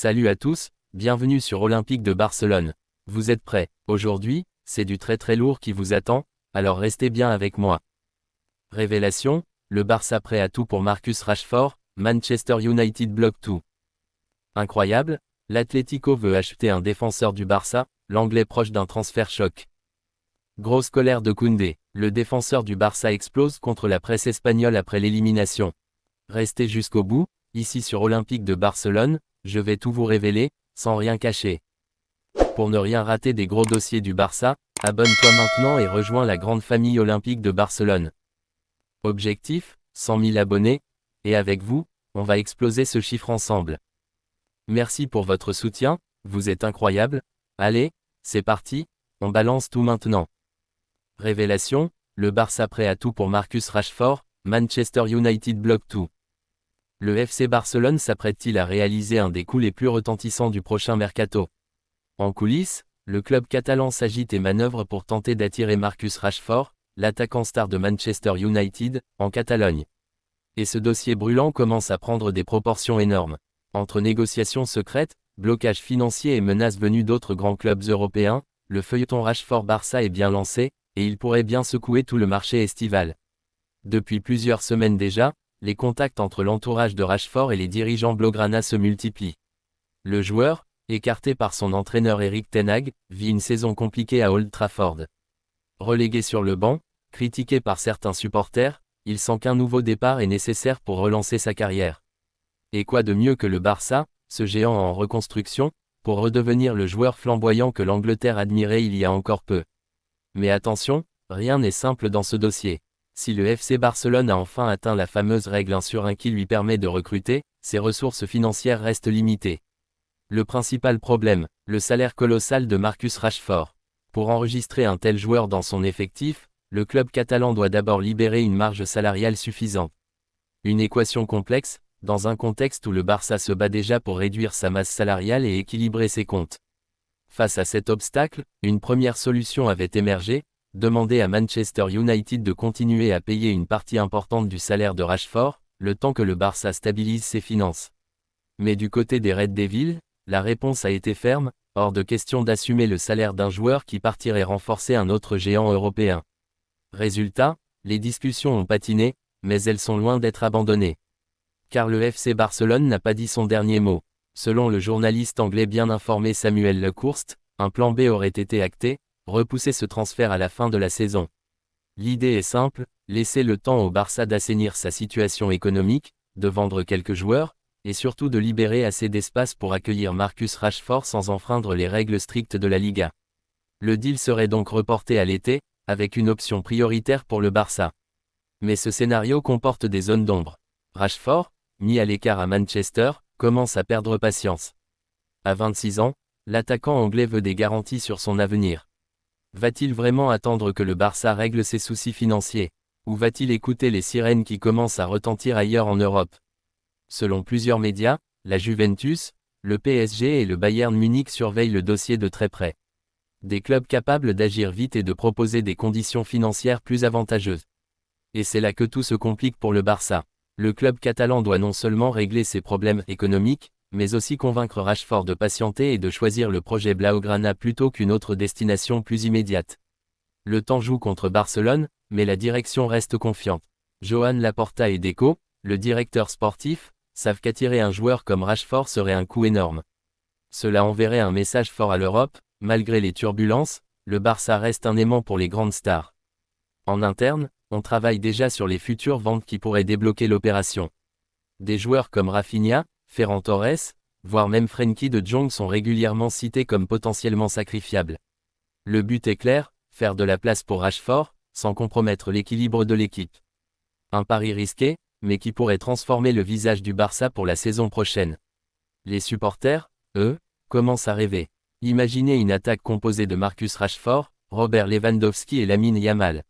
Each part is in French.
Salut à tous, bienvenue sur Olympique de Barcelone. Vous êtes prêts? Aujourd'hui, c'est du très lourd qui vous attend, alors restez bien avec moi. Révélation, le Barça prêt à tout pour Marcus Rashford, Manchester United bloque tout. Incroyable, l'Atlético veut acheter un défenseur du Barça, l'anglais proche d'un transfert choc. Grosse colère de Koundé, le défenseur du Barça explose contre la presse espagnole après l'élimination. Restez jusqu'au bout, ici sur Olympique de Barcelone, je vais tout vous révéler, sans rien cacher. Pour ne rien rater des gros dossiers du Barça, abonne-toi maintenant et rejoins la grande famille Olympique de Barcelone. Objectif, 100 000 abonnés, et avec vous, on va exploser ce chiffre ensemble. Merci pour votre soutien, vous êtes incroyables. Allez, c'est parti, on balance tout maintenant. Révélation, le Barça prêt à tout pour Marcus Rashford, Manchester United bloque tout. Le FC Barcelone s'apprête-t-il à réaliser un des coups les plus retentissants du prochain mercato? En coulisses, le club catalan s'agite et manœuvre pour tenter d'attirer Marcus Rashford, l'attaquant star de Manchester United, en Catalogne. Et ce dossier brûlant commence à prendre des proportions énormes. Entre négociations secrètes, blocages financiers et menaces venues d'autres grands clubs européens, le feuilleton Rashford-Barça est bien lancé, et il pourrait bien secouer tout le marché estival. Depuis plusieurs semaines déjà, les contacts entre l'entourage de Rashford et les dirigeants blaugrana se multiplient. Le joueur, écarté par son entraîneur Erik ten Hag, vit une saison compliquée à Old Trafford. Relégué sur le banc, critiqué par certains supporters, il sent qu'un nouveau départ est nécessaire pour relancer sa carrière. Et quoi de mieux que le Barça, ce géant en reconstruction, pour redevenir le joueur flamboyant que l'Angleterre admirait il y a encore peu. Mais attention, rien n'est simple dans ce dossier. Si le FC Barcelone a enfin atteint la fameuse règle 1 sur 1 qui lui permet de recruter, ses ressources financières restent limitées. Le principal problème, le salaire colossal de Marcus Rashford. Pour enregistrer un tel joueur dans son effectif, le club catalan doit d'abord libérer une marge salariale suffisante. Une équation complexe, dans un contexte où le Barça se bat déjà pour réduire sa masse salariale et équilibrer ses comptes. Face à cet obstacle, une première solution avait émergé, demander à Manchester United de continuer à payer une partie importante du salaire de Rashford, le temps que le Barça stabilise ses finances. Mais du côté des Red Devils, la réponse a été ferme, hors de question d'assumer le salaire d'un joueur qui partirait renforcer un autre géant européen. Résultat, les discussions ont patiné, mais elles sont loin d'être abandonnées. Car le FC Barcelone n'a pas dit son dernier mot. Selon le journaliste anglais bien informé Samuel Lecourst, un plan B aurait été acté, repousser ce transfert à la fin de la saison. L'idée est simple, laisser le temps au Barça d'assainir sa situation économique, de vendre quelques joueurs, et surtout de libérer assez d'espace pour accueillir Marcus Rashford sans enfreindre les règles strictes de la Liga. Le deal serait donc reporté à l'été, avec une option prioritaire pour le Barça. Mais ce scénario comporte des zones d'ombre. Rashford, mis à l'écart à Manchester, commence à perdre patience. À 26 ans, l'attaquant anglais veut des garanties sur son avenir. Va-t-il vraiment attendre que le Barça règle ses soucis financiers? Ou va-t-il écouter les sirènes qui commencent à retentir ailleurs en Europe? Selon plusieurs médias, la Juventus, le PSG et le Bayern Munich surveillent le dossier de très près. Des clubs capables d'agir vite et de proposer des conditions financières plus avantageuses. Et c'est là que tout se complique pour le Barça. Le club catalan doit non seulement régler ses problèmes économiques, mais aussi convaincre Rashford de patienter et de choisir le projet Blaugrana plutôt qu'une autre destination plus immédiate. Le temps joue contre Barcelone, mais la direction reste confiante. Joan Laporta et Deco, le directeur sportif, savent qu'attirer un joueur comme Rashford serait un coût énorme. Cela enverrait un message fort à l'Europe, malgré les turbulences, le Barça reste un aimant pour les grandes stars. En interne, on travaille déjà sur les futures ventes qui pourraient débloquer l'opération. Des joueurs comme Rafinha, Ferran Torres, voire même Frenkie de Jong sont régulièrement cités comme potentiellement sacrifiables. Le but est clair, faire de la place pour Rashford, sans compromettre l'équilibre de l'équipe. Un pari risqué, mais qui pourrait transformer le visage du Barça pour la saison prochaine. Les supporters, eux, commencent à rêver. Imaginez une attaque composée de Marcus Rashford, Robert Lewandowski et Lamine Yamal.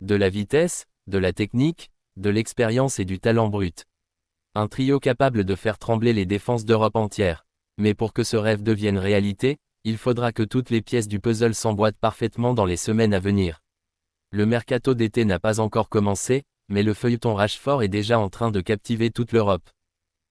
De la vitesse, de la technique, de l'expérience et du talent brut. Un trio capable de faire trembler les défenses d'Europe entière. Mais pour que ce rêve devienne réalité, il faudra que toutes les pièces du puzzle s'emboîtent parfaitement dans les semaines à venir. Le mercato d'été n'a pas encore commencé, mais le feuilleton Rashford est déjà en train de captiver toute l'Europe.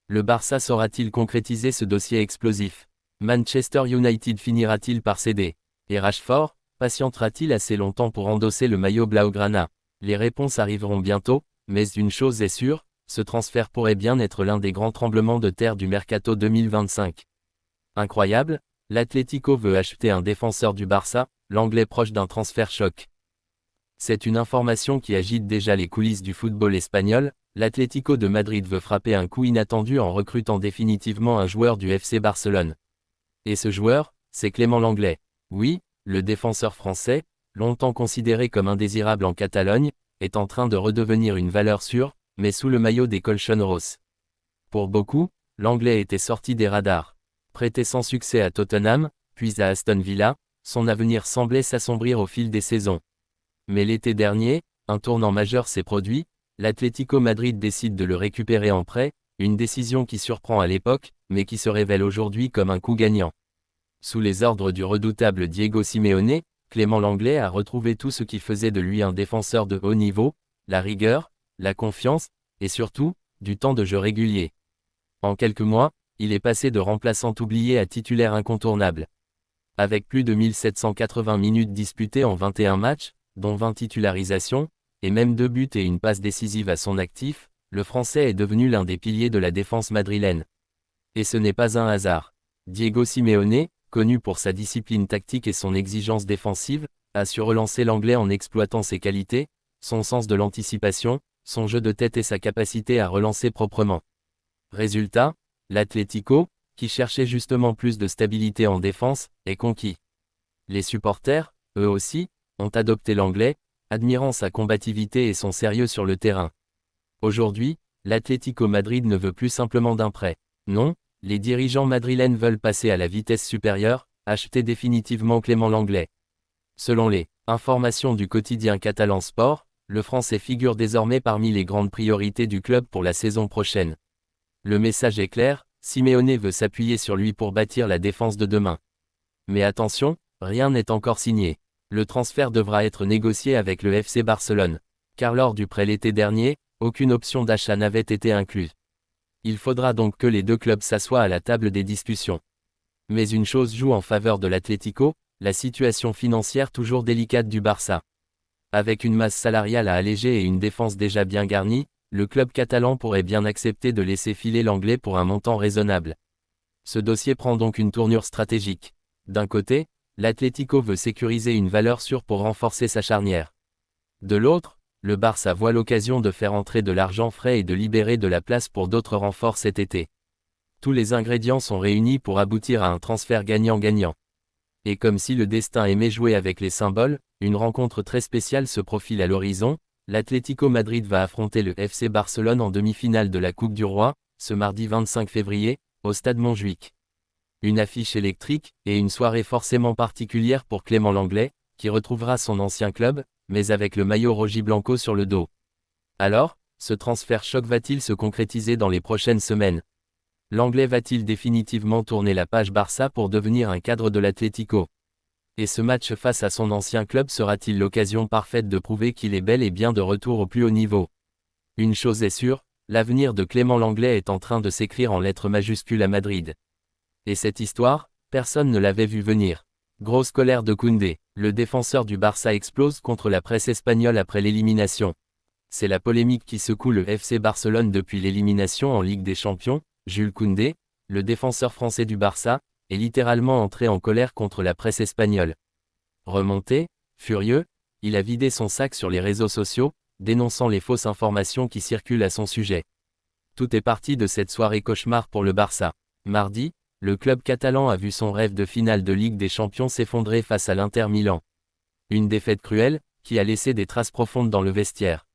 Le Barça saura-t-il concrétiser ce dossier explosif? Manchester United finira-t-il par céder? Et Rashford, patientera-t-il assez longtemps pour endosser le maillot blaugrana? Les réponses arriveront bientôt, mais une chose est sûre, ce transfert pourrait bien être l'un des grands tremblements de terre du mercato 2025. Incroyable, l'Atlético veut acheter un défenseur du Barça, l'Anglais proche d'un transfert choc. C'est une information qui agite déjà les coulisses du football espagnol. L'Atlético de Madrid veut frapper un coup inattendu en recrutant définitivement un joueur du FC Barcelone. Et ce joueur, c'est Clément Lenglet. Oui, le défenseur français, longtemps considéré comme indésirable en Catalogne, est en train de redevenir une valeur sûre, mais sous le maillot des Colchoneros. Pour beaucoup, l'Anglais était sorti des radars. Prêté sans succès à Tottenham, puis à Aston Villa, son avenir semblait s'assombrir au fil des saisons. Mais l'été dernier, un tournant majeur s'est produit, l'Atlético Madrid décide de le récupérer en prêt, une décision qui surprend à l'époque, mais qui se révèle aujourd'hui comme un coup gagnant. Sous les ordres du redoutable Diego Simeone, Clément Lenglet a retrouvé tout ce qui faisait de lui un défenseur de haut niveau, la rigueur, la confiance, et surtout, du temps de jeu régulier. En quelques mois, il est passé de remplaçant oublié à titulaire incontournable. Avec plus de 1780 minutes disputées en 21 matchs, dont 20 titularisations, et même 2 buts et une passe décisive à son actif, le Français est devenu l'un des piliers de la défense madrilène. Et ce n'est pas un hasard. Diego Simeone, connu pour sa discipline tactique et son exigence défensive, a su relancer l'Anglais en exploitant ses qualités, son sens de l'anticipation, son jeu de tête et sa capacité à relancer proprement. Résultat, l'Atlético, qui cherchait justement plus de stabilité en défense, est conquis. Les supporters, eux aussi, ont adopté l'Anglais, admirant sa combativité et son sérieux sur le terrain. Aujourd'hui, l'Atlético Madrid ne veut plus simplement d'un prêt. Non, les dirigeants madrilènes veulent passer à la vitesse supérieure, acheter définitivement Clément Lenglet. Selon les informations du quotidien catalan Sport, le Français figure désormais parmi les grandes priorités du club pour la saison prochaine. Le message est clair, Simeone veut s'appuyer sur lui pour bâtir la défense de demain. Mais attention, rien n'est encore signé. Le transfert devra être négocié avec le FC Barcelone. Car lors du prêt l'été dernier, aucune option d'achat n'avait été incluse. Il faudra donc que les deux clubs s'assoient à la table des discussions. Mais une chose joue en faveur de l'Atlético, la situation financière toujours délicate du Barça. Avec une masse salariale à alléger et une défense déjà bien garnie, le club catalan pourrait bien accepter de laisser filer l'Anglais pour un montant raisonnable. Ce dossier prend donc une tournure stratégique. D'un côté, l'Atlético veut sécuriser une valeur sûre pour renforcer sa charnière. De l'autre, le Barça voit l'occasion de faire entrer de l'argent frais et de libérer de la place pour d'autres renforts cet été. Tous les ingrédients sont réunis pour aboutir à un transfert gagnant-gagnant. Et comme si le destin aimait jouer avec les symboles, une rencontre très spéciale se profile à l'horizon. L'Atlético Madrid va affronter le FC Barcelone en demi-finale de la Coupe du Roi, ce mardi 25 février, au stade Montjuïc. Une affiche électrique, et une soirée forcément particulière pour Clément Lenglet, qui retrouvera son ancien club, mais avec le maillot rojiblanco sur le dos. Alors, ce transfert choc va-t-il se concrétiser dans les prochaines semaines? L'Anglais va-t-il définitivement tourner la page Barça pour devenir un cadre de l'Atlético? Et ce match face à son ancien club sera-t-il l'occasion parfaite de prouver qu'il est bel et bien de retour au plus haut niveau? Une chose est sûre, l'avenir de Clément Lenglet est en train de s'écrire en lettres majuscules à Madrid. Et cette histoire, personne ne l'avait vu venir. Grosse colère de Koundé, le défenseur du Barça explose contre la presse espagnole après l'élimination. C'est la polémique qui secoue le FC Barcelone depuis l'élimination en Ligue des Champions. Jules Koundé, le défenseur français du Barça, est littéralement entré en colère contre la presse espagnole. Remonté, furieux, il a vidé son sac sur les réseaux sociaux, dénonçant les fausses informations qui circulent à son sujet. Tout est parti de cette soirée cauchemar pour le Barça. Mardi, le club catalan a vu son rêve de finale de Ligue des Champions s'effondrer face à l'Inter Milan. Une défaite cruelle, qui a laissé des traces profondes dans le vestiaire.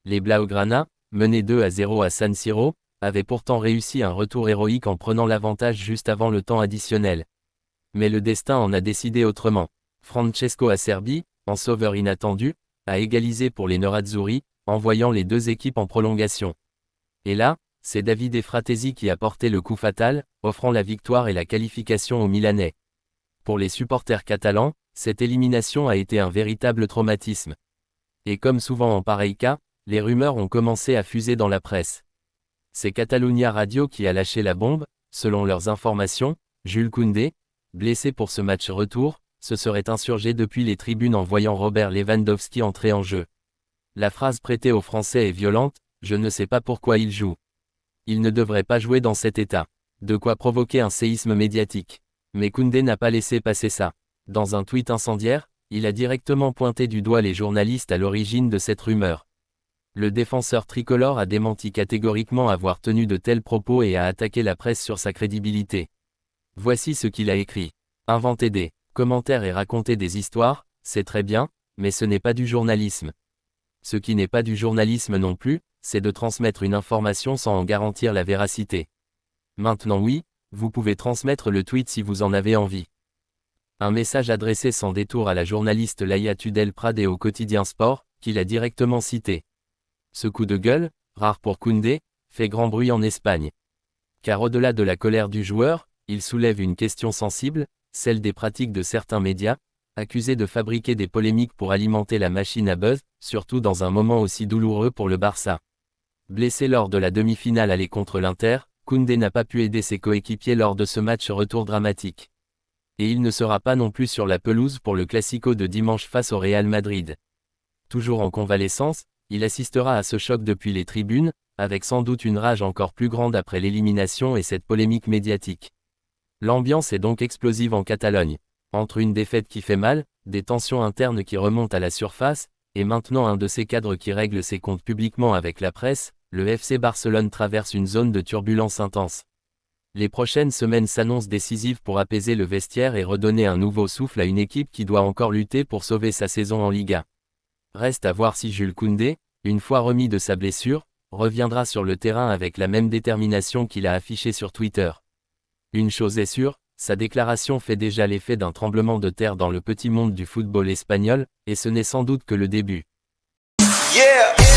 Les Blaugrana, menés 2-0 à San Siro, avaient pourtant réussi un retour héroïque en prenant l'avantage juste avant le temps additionnel. Mais le destin en a décidé autrement. Francesco Acerbi, en sauveur inattendu, a égalisé pour les Nerazzurri, envoyant les deux équipes en prolongation. Et là, c'est Davide Fratesi qui a porté le coup fatal, offrant la victoire et la qualification aux Milanais. Pour les supporters catalans, cette élimination a été un véritable traumatisme. Et comme souvent en pareil cas, les rumeurs ont commencé à fuser dans la presse. C'est Catalunya Radio qui a lâché la bombe. Selon leurs informations, Jules Koundé, blessé pour ce match retour, se serait insurgé depuis les tribunes en voyant Robert Lewandowski entrer en jeu. La phrase prêtée aux Français est violente, je ne sais pas pourquoi il joue. Il ne devrait pas jouer dans cet état. De quoi provoquer un séisme médiatique. Mais Koundé n'a pas laissé passer ça. Dans un tweet incendiaire, il a directement pointé du doigt les journalistes à l'origine de cette rumeur. Le défenseur tricolore a démenti catégoriquement avoir tenu de tels propos et a attaqué la presse sur sa crédibilité. Voici ce qu'il a écrit. Inventer des commentaires et raconter des histoires, c'est très bien, mais ce n'est pas du journalisme. Ce qui n'est pas du journalisme non plus, c'est de transmettre une information sans en garantir la véracité. Maintenant oui, vous pouvez transmettre le tweet si vous en avez envie. Un message adressé sans détour à la journaliste Laïa Tudel Prade et au quotidien Sport, qu'il a directement cité. Ce coup de gueule, rare pour Koundé, fait grand bruit en Espagne. Car au-delà de la colère du joueur, il soulève une question sensible, celle des pratiques de certains médias, accusés de fabriquer des polémiques pour alimenter la machine à buzz, surtout dans un moment aussi douloureux pour le Barça. Blessé lors de la demi-finale aller contre l'Inter, Koundé n'a pas pu aider ses coéquipiers lors de ce match retour dramatique. Et il ne sera pas non plus sur la pelouse pour le Classico de dimanche face au Real Madrid. Toujours en convalescence, il assistera à ce choc depuis les tribunes, avec sans doute une rage encore plus grande après l'élimination et cette polémique médiatique. L'ambiance est donc explosive en Catalogne. Entre une défaite qui fait mal, des tensions internes qui remontent à la surface, et maintenant un de ces cadres qui règle ses comptes publiquement avec la presse, le FC Barcelone traverse une zone de turbulence intense. Les prochaines semaines s'annoncent décisives pour apaiser le vestiaire et redonner un nouveau souffle à une équipe qui doit encore lutter pour sauver sa saison en Liga. Reste à voir si Jules Koundé, une fois remis de sa blessure, reviendra sur le terrain avec la même détermination qu'il a affichée sur Twitter. Une chose est sûre, sa déclaration fait déjà l'effet d'un tremblement de terre dans le petit monde du football espagnol, et ce n'est sans doute que le début. Yeah!